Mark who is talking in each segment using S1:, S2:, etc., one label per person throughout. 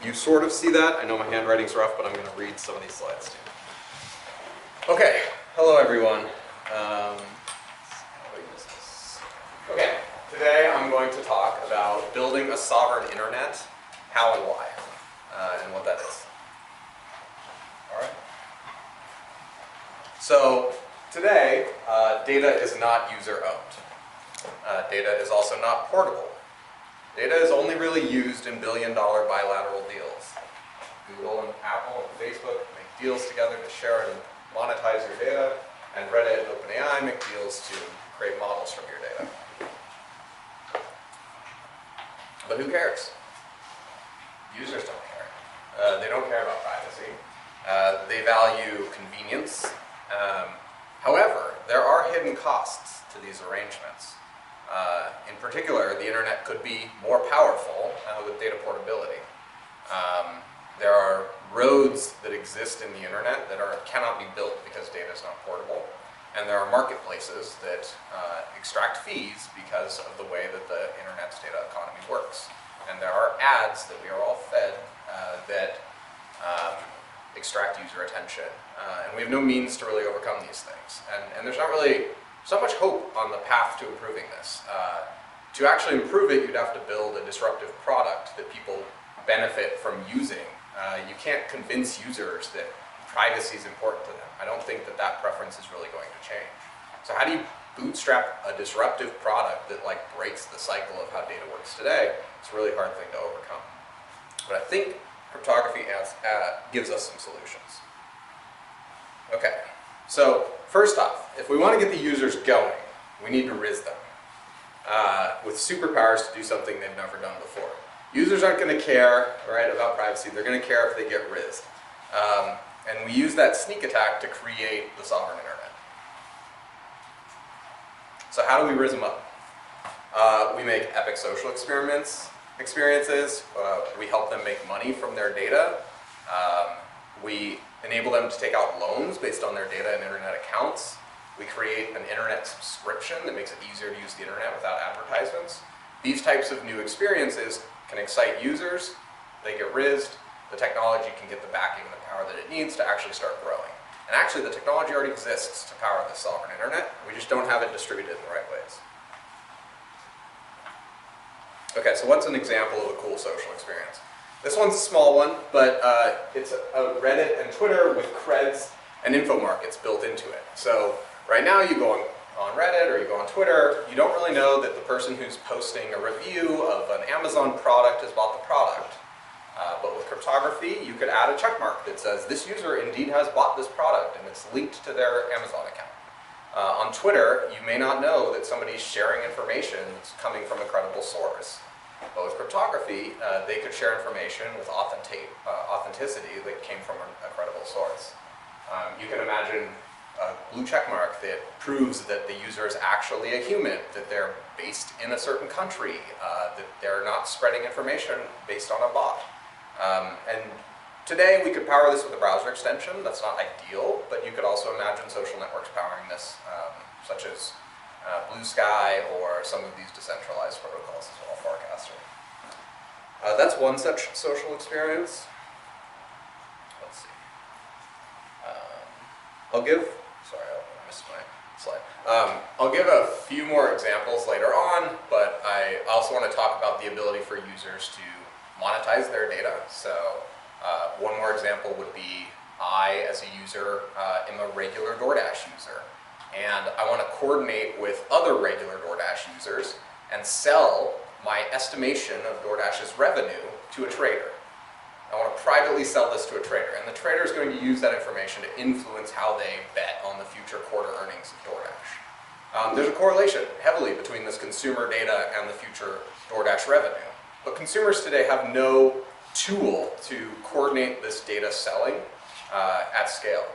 S1: you sort of see that. I know my handwriting's rough, but I'm going to read some of these slides too. Okay, hello everyone. Okay, today I'm going to talk about building a sovereign internet, how and why, and what that is. All right. So today, data is not user-owned. Data is also not portable. Data is only really used in billion-dollar bilateral deals. Google and Apple and Facebook make deals together to share and monetize your data, and Reddit and OpenAI make deals to create models from your data. But who cares? Users don't care. They don't care about privacy. They value convenience. However, there are hidden costs to these arrangements. In particular, the internet could be more powerful with data portability. There are roads that exist in the internet that cannot be built because data is not portable. And there are marketplaces that extract fees because of the way that the internet's data economy works. And there are ads that we are all fed that extract user attention. And we have no means to really overcome these things. And there's not really so much hope on the path to improving this. To actually improve it, you'd have to build a disruptive product that people benefit from using. You can't convince users that privacy is important to them. I don't think that that preference is really going to change. So how do you bootstrap a disruptive product that breaks the cycle of how data works today? It's a really hard thing to overcome. But I think cryptography gives us some solutions. Okay, so first off, if we want to get the users going, we need to RIZ them with superpowers to do something they've never done before. Users aren't going to care, right, about privacy. They're going to care if they get RIZed. And we use that sneak attack to create the sovereign internet. So how do we RIZ them up? We make epic social experiences. We help them make money from their data. We enable them to take out loans based on their data and internet accounts. We create an internet subscription that makes it easier to use the internet without advertisements. These types of new experiences can excite users. They get RIZed. The technology can get the backing and the power that it needs to actually start growing. And actually, the technology already exists to power the sovereign internet. We just don't have it distributed in the right ways. Okay, so what's an example of a cool social experience? This one's a small one, but it's a Reddit and Twitter with creds and info markets built into it. So right now you go on Reddit or you go on Twitter, you don't really know that the person who's posting a review of an Amazon product has bought the product. But with cryptography, you could add a check mark that says this user indeed has bought this product and it's linked to their Amazon account. On Twitter, you may not know that somebody's sharing information that's coming from a credible source. But with cryptography, they could share information with authenticity that came from a credible source. You can imagine a blue check mark that proves that the user is actually a human, that they're based in a certain country, that they're not spreading information based on a bot. And today we could power this with a browser extension. That's not ideal, but you could also imagine social networks powering this, such as Blue Sky or some of these decentralized protocols as well, Forecaster. That's one such social experience. Let's see. I missed my slide. I'll give a few more examples later on, but I also want to talk about the ability for users to monetize their data. So one more example would be I, as a user, am a regular DoorDash user. And I want to coordinate with other regular DoorDash users and sell my estimation of DoorDash's revenue to a trader. I want to privately sell this to a trader, and the trader is going to use that information to influence how they bet on the future quarter earnings of DoorDash. There's a correlation heavily between this consumer data and the future DoorDash revenue. But consumers today have no tool to coordinate this data selling at scale.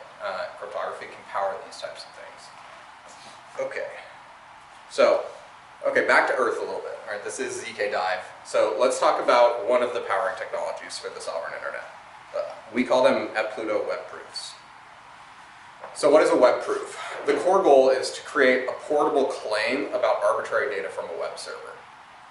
S1: Cryptography can power these types of things. Okay, back to Earth a little bit. All right, this is ZK Dive. So let's talk about one of the powering technologies for the sovereign internet. We call them at Pluto web proofs. So what is a web proof? The core goal is to create a portable claim about arbitrary data from a web server.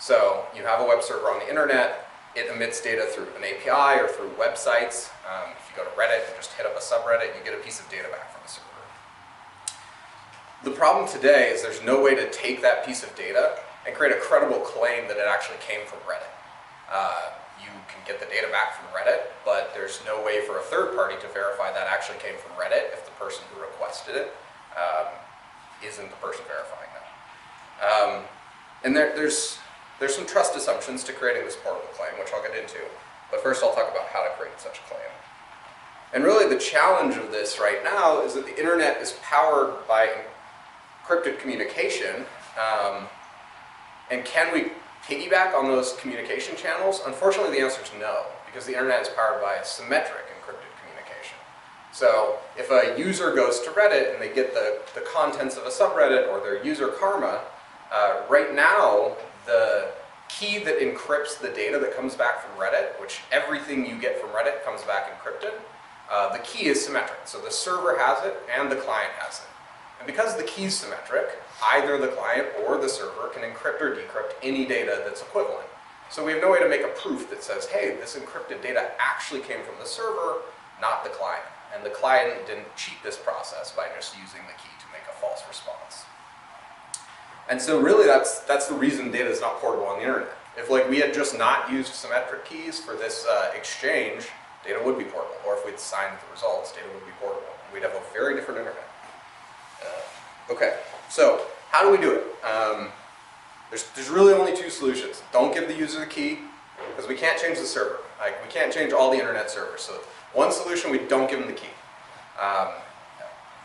S1: So you have a web server on the internet, It emits data through an API or through websites. If you go to Reddit and just hit up a subreddit, you get a piece of data back from the server. The problem today is there's no way to take that piece of data and create a credible claim that it actually came from Reddit. You can get the data back from Reddit, but there's no way for a third party to verify that actually came from Reddit if the person who requested it isn't the person verifying that. And there's some trust assumptions to creating this portable claim, which I'll get into. But first I'll talk about how to create such a claim. And really the challenge of this right now is that the internet is powered by encrypted communication. And can we piggyback on those communication channels? Unfortunately, the answer is no, because the internet is powered by symmetric encrypted communication. So if a user goes to Reddit and they get the contents of a subreddit or their user karma, right now, the key that encrypts the data that comes back from Reddit, which everything you get from Reddit comes back encrypted, the key is symmetric. So the server has it and the client has it. And because the key is symmetric, either the client or the server can encrypt or decrypt any data that's equivalent. So we have no way to make a proof that says, hey, this encrypted data actually came from the server, not the client. And the client didn't cheat this process by just using the key to make a false response. And so really that's the reason data is not portable on the internet. If we had just not used symmetric keys for this exchange, data would be portable. Or if we'd signed the results, data would be portable. We'd have a very different internet. Okay, so how do we do it? There's really only two solutions. Don't give the user the key, because we can't change the server. We can't change all the internet servers. So one solution, we don't give them the key.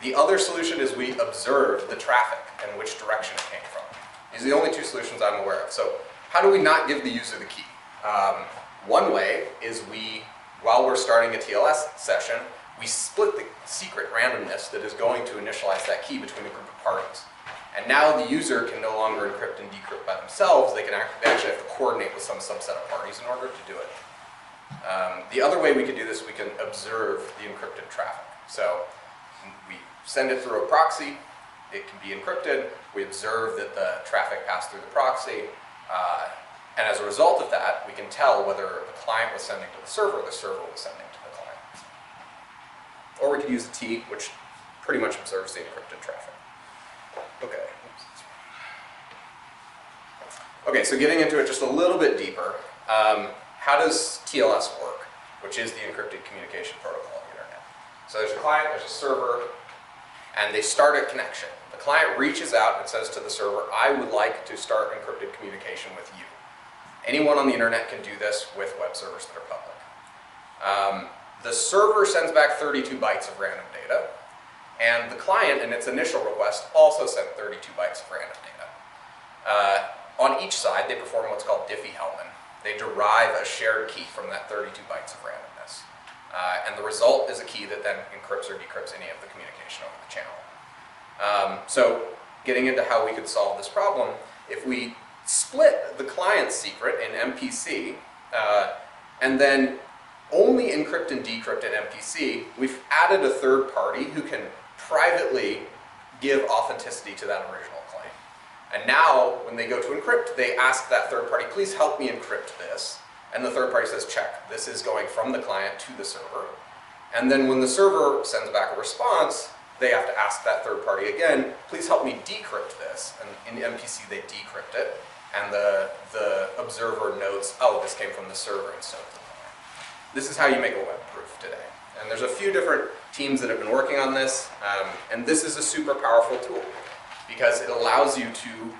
S1: The other solution is we observe the traffic and which direction it came from. These are the only two solutions I'm aware of. So how do we not give the user the key? One way is while we're starting a TLS session, we split the secret randomness that is going to initialize that key between a group of parties. And now the user can no longer encrypt and decrypt by themselves. They actually have to coordinate with some subset of parties in order to do it. The other way we could do this, we can observe the encrypted traffic. So we send it through a proxy. It can be encrypted. We observe that the traffic passed through the proxy. And as a result of that, we can tell whether the client was sending to the server was sending to the client. Or we could use a T, which pretty much observes the encrypted traffic. Okay. Okay, so getting into it just a little bit deeper, how does TLS work, which is the encrypted communication protocol of the internet? So there's a client, there's a server, and they start a connection. The client reaches out and says to the server, I would like to start encrypted communication with you. Anyone on the internet can do this with web servers that are public. The server sends back 32 bytes of random data, and the client, in its initial request, also sent 32 bytes of random data. On each side, they perform what's called Diffie-Hellman. They derive a shared key from that 32 bytes of randomness. And the result is a key that then encrypts or decrypts any of the communication over the channel. So getting into how we could solve this problem, if we split the client's secret in MPC, and then only encrypt and decrypt in MPC, we've added a third party who can privately give authenticity to that original claim. And now, when they go to encrypt, they ask that third party, please help me encrypt this. And the third party says, check, this is going from the client to the server. And then when the server sends back a response, they have to ask that third party again, please help me decrypt this. And in MPC, they decrypt it. And the observer notes, oh, this came from the server instead of the client. This is how you make a web proof today. And there's a few different teams that have been working on this. And this is a super powerful tool because it allows you to,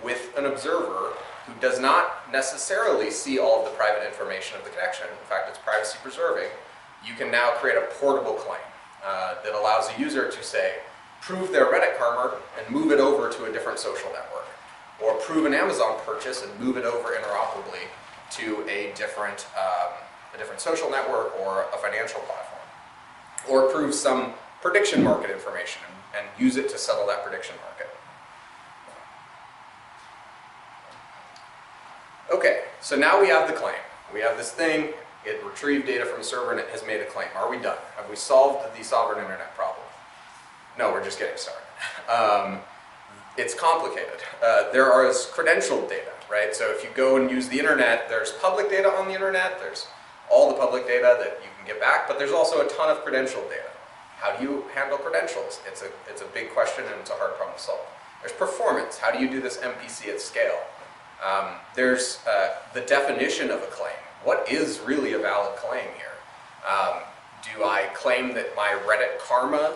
S1: with an observer who does not necessarily see all of the private information of the connection, in fact, it's privacy preserving, you can now create a portable claim that allows a user to say, prove their Reddit karma and move it over to a different social network. Or prove an Amazon purchase and move it over interoperably to a different social network or a financial platform. Or prove some prediction market information and use it to settle that prediction market. Okay, so now we have the claim. We have this thing, it retrieved data from a server and it has made a claim. Are we done? Have we solved the sovereign internet problem? No, we're just getting started. It's complicated. There is credentialed data, right? So if you go and use the internet, there's public data on the internet, there's all the public data that you can get back, but there's also a ton of credential data. How do you handle credentials? It's a big question and it's a hard problem to solve. There's performance. How do you do this MPC at scale? There's the definition of a claim. What is really a valid claim here? Do I claim that my Reddit karma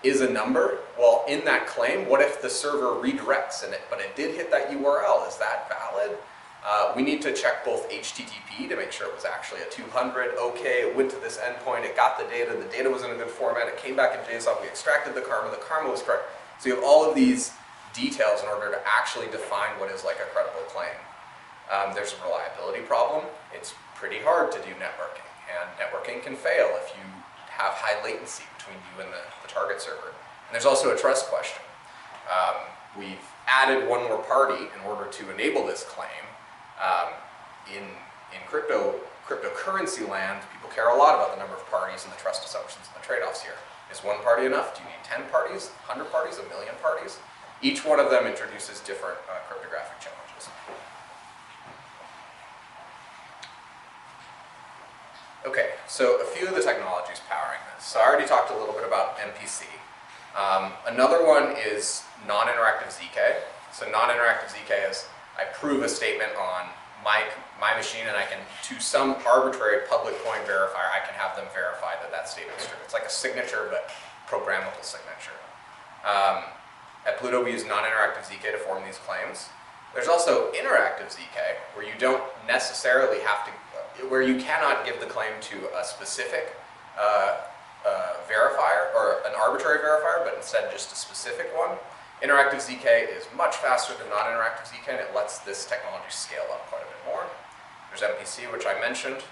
S1: is a number? Well, in that claim, what if the server redirects but it did hit that URL? Is that valid? We need to check both HTTP to make sure it was actually a 200. Okay, it went to this endpoint, it got the data was in a good format, it came back in JSON, we extracted the karma was correct. So you have all of these details in order to actually define what is like a credible claim. There's a reliability problem. It's pretty hard to do networking, and networking can fail if you have high latency between you and the target server. And there's also a trust question. We've added one more party in order to enable this claim. In cryptocurrency land, people care a lot about the number of parties and the trust assumptions and the trade-offs here. Is one party enough? Do you need 10 parties, 100 parties, a million parties? Each one of them introduces different cryptographic challenges. Okay, so a few of the technologies powering this. So I already talked a little bit about MPC. Another one is non-interactive ZK. So non-interactive ZK is I prove a statement on my machine and I can, to some arbitrary public coin verifier, I can have them verify that that statement is true. It's like a signature, but programmable signature. At Pluto, we use non-interactive ZK to form these claims. There's also interactive ZK, where you don't necessarily have to, where you cannot give the claim to a specific verifier, or an arbitrary verifier, but instead just a specific one. Interactive ZK is much faster than non-interactive ZK, and it lets this technology scale up quite a bit more. There's MPC, which I mentioned,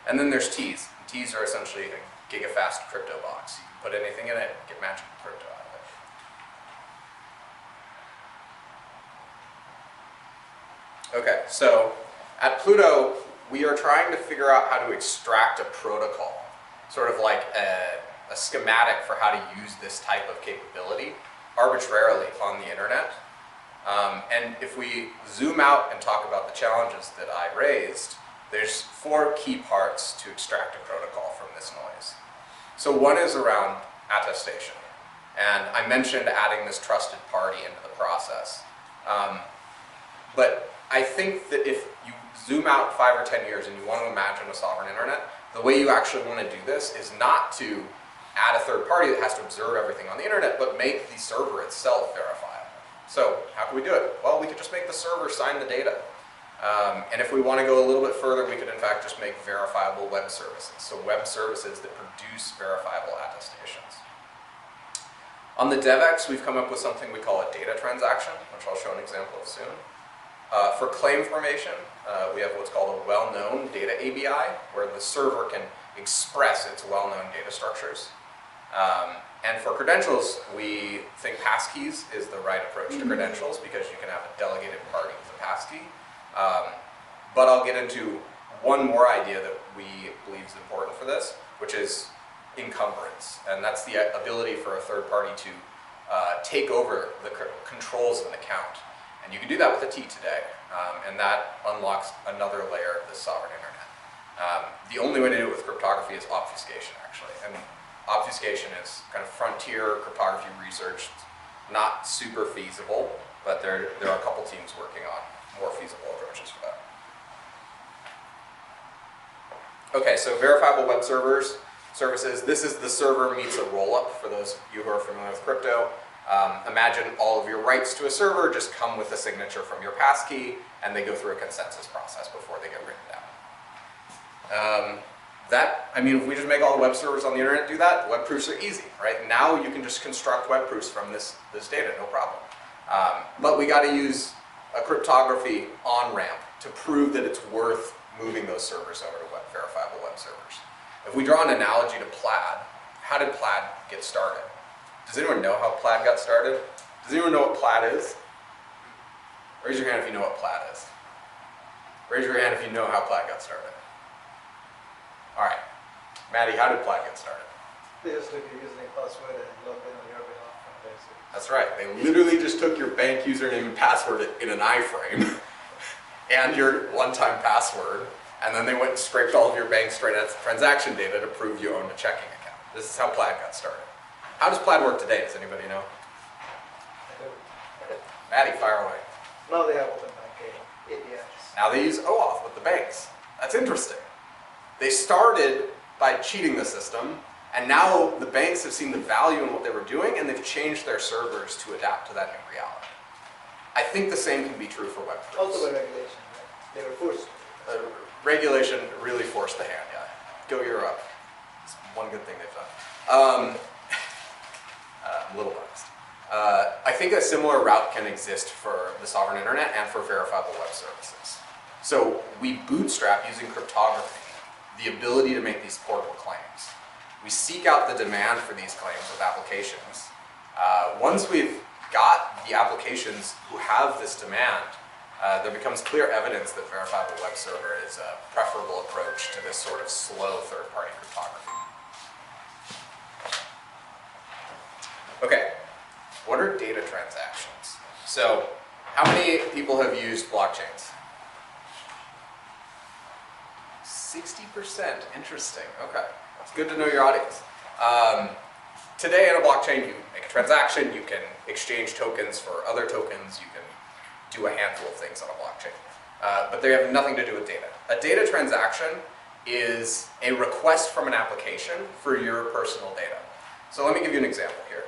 S1: and then there's Ts. Ts are essentially a gigafast crypto box. You can put anything in it, get magic crypto out of it. Okay, so at Pluto, we are trying to figure out how to extract a protocol, sort of like a schematic for how to use this type of capability arbitrarily on the internet. And if we zoom out and talk about the challenges that I raised, there's 4 key parts to extract a protocol from this noise. So one is around attestation. And I mentioned adding this trusted party into the process. But I think that if you zoom out 5 or 10 years and you want to imagine a sovereign internet, the way you actually want to do this is not to add a third party that has to observe everything on the internet, but make the server itself verifiable. So how can we do it? Well, we could just make the server sign the data. And if we want to go a little bit further, we could in fact just make verifiable web services. So web services that produce verifiable attestations. On the DevX, we've come up with something we call a data transaction, which I'll show an example of soon. For claim formation, we have what's called a well-known data ABI, where the server can express its well-known data structures. And for credentials, we think passkeys is the right approach to credentials because you can have a delegated party with a passkey. But I'll get into one more idea that we believe is important for this, which is encumbrance. And that's the ability for a third party to take over the controls of an account. And you can do that with a T today. And that unlocks another layer of this sovereign internet. The only way to do it with cryptography is obfuscation, actually. And obfuscation is kind of frontier cryptography research. Not super feasible, but there are a couple teams working on more feasible approaches for that. Okay, so verifiable web services. This is the server meets a rollup for those of you who are familiar with crypto. Imagine all of your rights to a server just come with a signature from your passkey, and they go through a consensus process before they get written down. If we just make all the web servers on the internet do that, web proofs are easy, right? Now you can just construct web proofs from this data, no problem. But we got to use a cryptography on-ramp to prove that it's worth moving those servers over to verifiable web servers. If we draw an analogy to Plaid, how did Plaid get started? Does anyone know how Plaid got started? Does anyone know what Plaid is? Raise your hand if you know what Plaid is. Raise your hand if you know how Plaid got started. All right. Maddie, how did Plaid get started?
S2: They just took your username, password, and logged in on your behalf.
S1: That's right. They literally just took your bank username and password in an iframe and your one-time password, and then they went and scraped all of your bank's transaction data to prove you owned a checking account. This is how Plaid got started. How does Plaid work today? Does anybody know? Maddie, fire away.
S2: Now they have open banking, APIs.
S1: Now they use OAuth with the banks. That's interesting. They started by cheating the system, and now the banks have seen the value in what they were doing, and they've changed their servers to adapt to that new reality. I think the same can be true for Web3.
S2: Also by regulation, right? They were forced.
S1: Regulation really forced the hand, yeah. Go Europe. It's one good thing they've done. I'm a little biased. I think a similar route can exist for the sovereign internet and for verifiable web services. So we bootstrap using cryptography the ability to make these portable claims. We seek out the demand for these claims with applications. Once we've got the applications who have this demand, there becomes clear evidence that verifiable web server is a preferable approach to this sort of slow third-party cryptography. Okay, what are data transactions? So, how many people have used blockchains? 60%, interesting, okay. It's good to know your audience. Today in a blockchain, you make a transaction, you can exchange tokens for other tokens, you can do a handful of things on a blockchain. But they have nothing to do with data. A data transaction is a request from an application for your personal data. So let me give you an example here.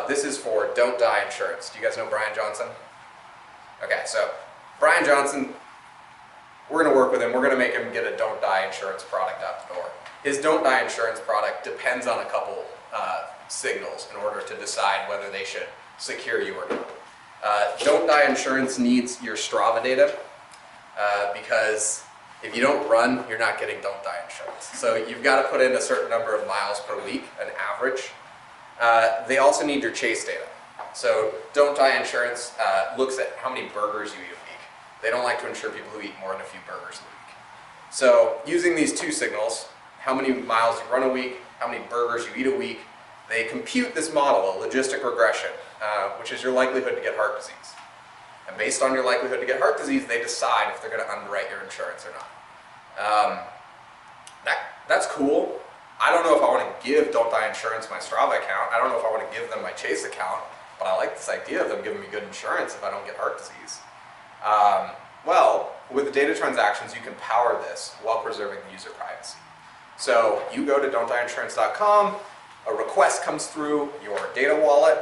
S1: This is for Don't Die Insurance. Do you guys know Brian Johnson? Okay, so Brian Johnson, we're going to work with him. We're going to make him get a Don't Die Insurance product out the door. His Don't Die Insurance product depends on a couple signals in order to decide whether they should secure you or not. Don't Die Insurance needs your Strava data because if you don't run, you're not getting Don't Die Insurance. So you've got to put in a certain number of miles per week, an average. They also need your Chase data. So Don't Die Insurance looks at how many burgers you eat a week. They don't like to insure people who eat more than a few burgers a week. So using these two signals, how many miles you run a week, how many burgers you eat a week, they compute this model, a logistic regression, which is your likelihood to get heart disease. And based on your likelihood to get heart disease, they decide if they're going to underwrite your insurance or not. That's cool. I don't know if I want to give Don't Die Insurance my Strava account. I don't know if I want to give them my Chase account, but I like this idea of them giving me good insurance if I don't get heart disease. Well, with the data transactions, you can power this while preserving the user privacy. So you go to don'tdieinsurance.com, a request comes through your data wallet,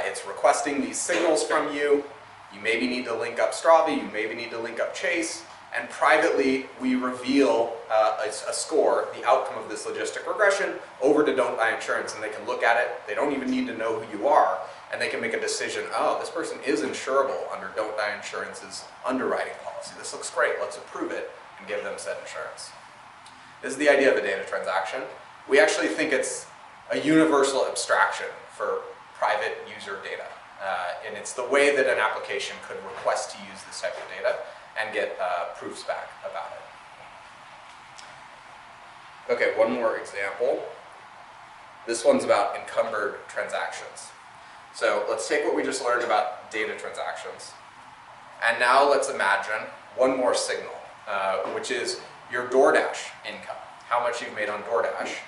S1: it's requesting these signals from you, you maybe need to link up Strava, you maybe need to link up Chase, and privately we reveal a score, the outcome of this logistic regression, over to Don't Die Insurance, and they can look at it, they don't even need to know who you are, and they can make a decision, oh, this person is insurable under Don't Die Insurance's underwriting policy. This looks great, let's approve it and give them said insurance. This is the idea of a data transaction. We actually think it's a universal abstraction for private user data. And it's the way that an application could request to use this type of data and get proofs back about it. Okay, one more example. This one's about encumbered transactions. So let's take what we just learned about data transactions. And now let's imagine one more signal, which is your DoorDash income, how much you've made on DoorDash,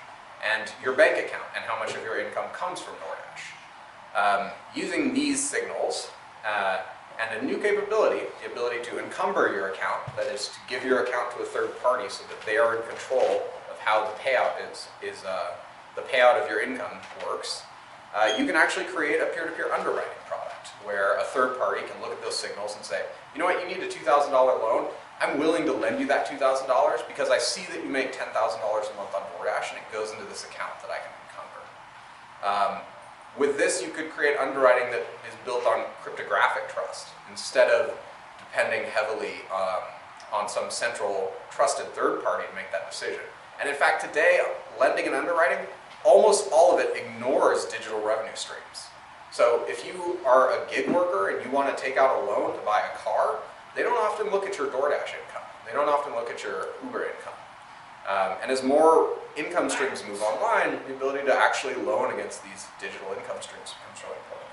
S1: and your bank account, and how much of your income comes from DoorDash. Using these signals and a new capability, the ability to encumber your account, that is to give your account to a third party so that they are in control of how the payout the payout of your income works, you can actually create a peer-to-peer underwriting product where a third party can look at those signals and say, you know what, you need a $2,000 loan, I'm willing to lend you that $2,000 because I see that you make $10,000 a month on DoorDash and it goes into this account that I can encumber. With this, you could create underwriting that is built on cryptographic trust instead of depending heavily on some central trusted third party to make that decision. And in fact, today, lending and underwriting, almost all of it ignores digital revenue streams. So if you are a gig worker and you want to take out a loan to buy a car, they don't often look at your DoorDash income. They don't often look at your Uber income. And as more income streams move online, the ability to actually loan against these digital income streams becomes really important.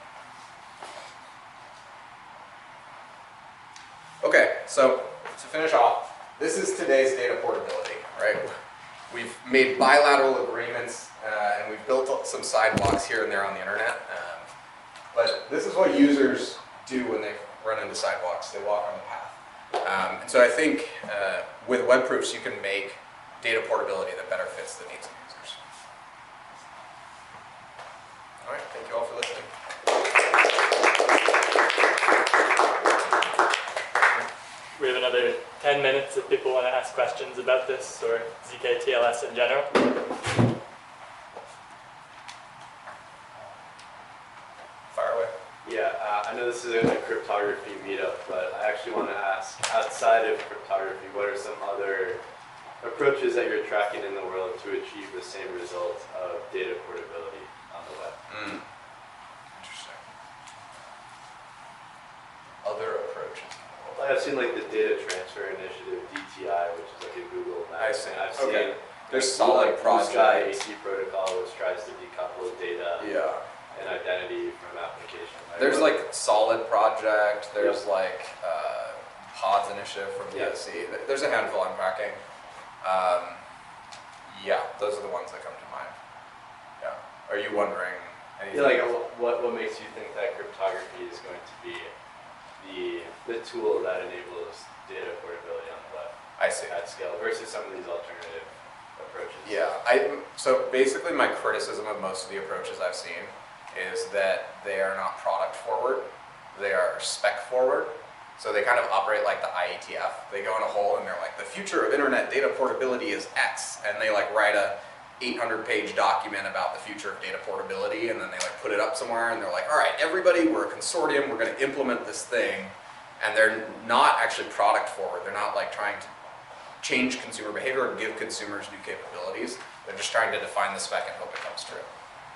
S1: Okay, so to finish off, this is today's data portability, right? We've made bilateral agreements and we've built some sidewalks here and there on the internet. But this is what users do when they run into sidewalks. They walk on the path. And so I think with web proofs, you can make data portability that better fits the needs of users. All right, thank you all for listening.
S3: We have another 10 minutes if people want to ask questions about this or ZK-TLS in general.
S1: Fire away.
S4: Yeah, I know this isn't a cryptography meetup, but I actually want to ask, outside of cryptography, what are some other approaches that you're tracking in the world to achieve the same result of data portability on the web?
S1: Interesting. Other approaches.
S4: I've seen like the Data Transfer Initiative, DTI, which is like a Google map.
S1: I see.
S4: I've
S1: Okay.
S4: seen
S1: There's solid projects.
S4: AC protocol, which tries to decouple data
S1: Yeah.
S4: and identity from application.
S1: There's like Solid Project, there's like Pods Initiative from DSC. There's a handful I'm tracking. Yeah, those are the ones that come to mind. Yeah. Are you wondering anything?
S4: Yeah, like what makes you think that cryptography is going to be the tool that enables data portability on the web
S1: I see.
S4: at scale versus some of these alternative approaches?
S1: Yeah, so basically my criticism of most of the approaches I've seen is that they are not product forward, they are spec forward. So they kind of operate like the IETF. They go in a hole and they're like, the future of internet data portability is X, and they like write a 800-page document about the future of data portability, and then they like put it up somewhere and they're like, all right, everybody, we're a consortium, we're going to implement this thing, and they're not actually product forward. They're not like trying to change consumer behavior or give consumers new capabilities. They're just trying to define the spec and hope it comes true.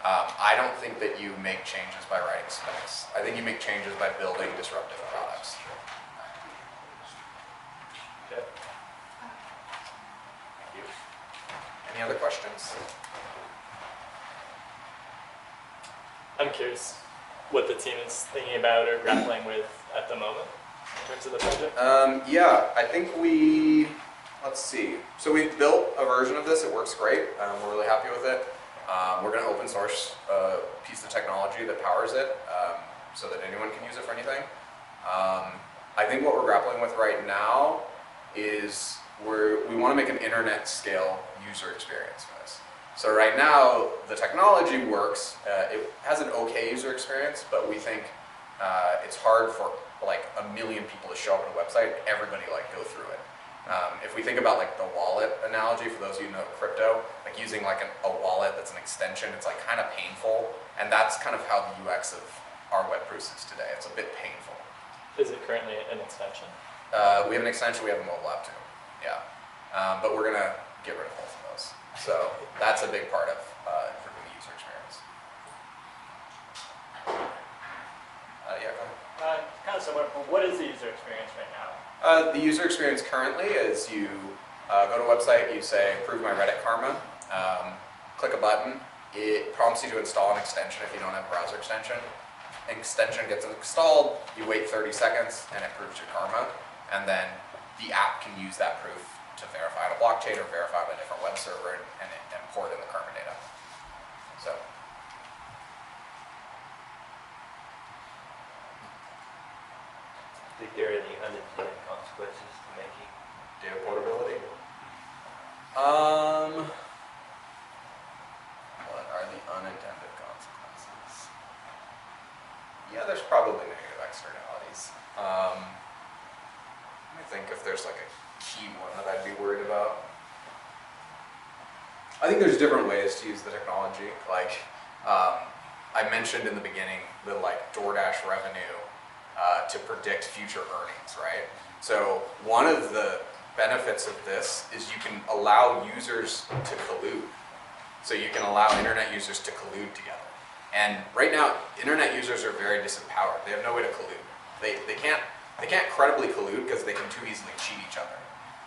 S1: I don't think that you make changes by writing specs. I think you make changes by building disruptive products.
S4: Okay.
S1: Thank you. Any other questions?
S3: I'm curious what the team is thinking about or grappling with at the moment in terms of the project.
S1: Yeah, I think let's see. So we've built a version of this. It works great. We're really happy with it. We're going to open source a piece of technology that powers it so that anyone can use it for anything. I think what we're grappling with right now is we want to make an internet scale user experience for this. So right now, the technology works. It has an okay user experience, but we think it's hard for like 1 million people to show up on a website, everybody like go through it. If we think about like the wallet analogy, for those of you who know crypto, like using like a wallet that's an extension, it's like kind of painful, and that's kind of how the UX of our web proofs is today. It's a bit painful.
S3: Is it currently an extension?
S1: We have an extension, we have a mobile app too, yeah. But we're gonna get rid of both of those. So that's a big part of improving the user experience. Yeah, go ahead.
S5: Kind of similar, but what is the user experience right now?
S1: The user experience currently is you go to a website, you say, approve my Reddit karma, click a button, it prompts you to install an extension if you don't have a browser extension. Extension gets installed, you wait 30 seconds, and it proves your karma, and then the app can use that proof to verify on a blockchain or verify on a different web server and import in the karma data. So.
S6: I think there are any unintended consequences to making
S1: Data portability? What are the unintended consequences? Yeah, there's probably negative externalities. Let me think if there's like a key one that I'd be worried about. I think there's different ways to use the technology. Like I mentioned in the beginning, the like DoorDash revenue to predict future earnings, right? So one of the benefits of this is you can allow users to collude. So you can allow internet users to collude together. And right now, internet users are very disempowered. They have no way to collude. They can't credibly collude because they can too easily cheat each other.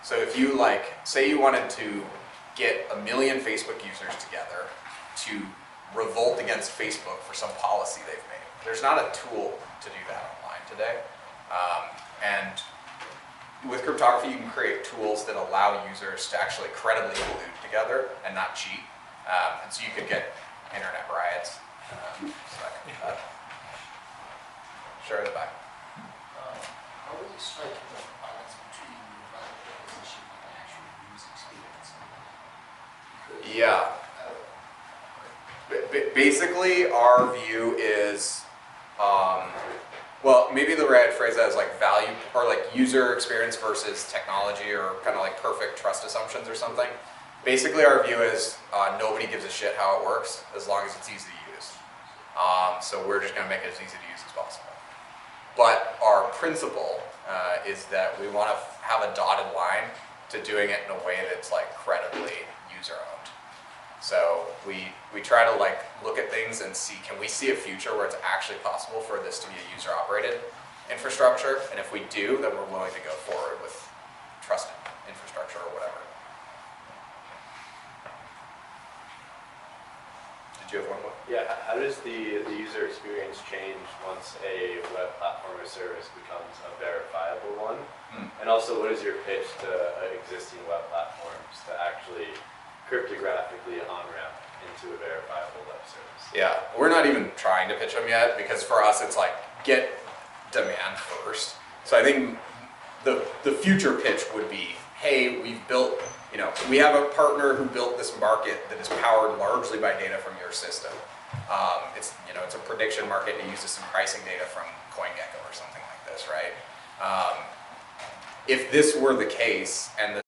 S1: So if you like, say you wanted to get 1 million Facebook users together to revolt against Facebook for some policy they've made, there's not a tool to do that online today. And with cryptography, you can create tools that allow users to actually credibly collude together and not cheat. And so you could get internet riots. So that could be that. Sure, in the back.
S7: How do you strike the balance between the value proposition and the actual user experience? Because,
S1: Yeah. Basically, our view is, well, maybe the way I'd phrase that is like value or like user experience versus technology, or kind of like perfect trust assumptions or something. Basically, our view is nobody gives a shit how it works as long as it's easy to use. So we're just going to make it as easy to use as possible. But our principle is that we want to have a dotted line to doing it in a way that's like credibly user-owned. So we try to like look at things and see, can we see a future where it's actually possible for this to be a user-operated infrastructure? And if we do, then we're willing to go forward with trusted infrastructure or whatever. Did you have one more?
S4: Yeah, how does the user experience change once a web platform or service becomes a verifiable one? And also, what is your pitch to existing web platforms to actually cryptographically on-ramp into a verifiable web service?
S1: Yeah, we're not even trying to pitch them yet, because for us it's like get demand first. So I think the future pitch would be, hey, we've built, we have a partner who built this market that is powered largely by data from your system. It's a prediction market, and it uses some pricing data from CoinGecko or something like this, right? If this were the case and the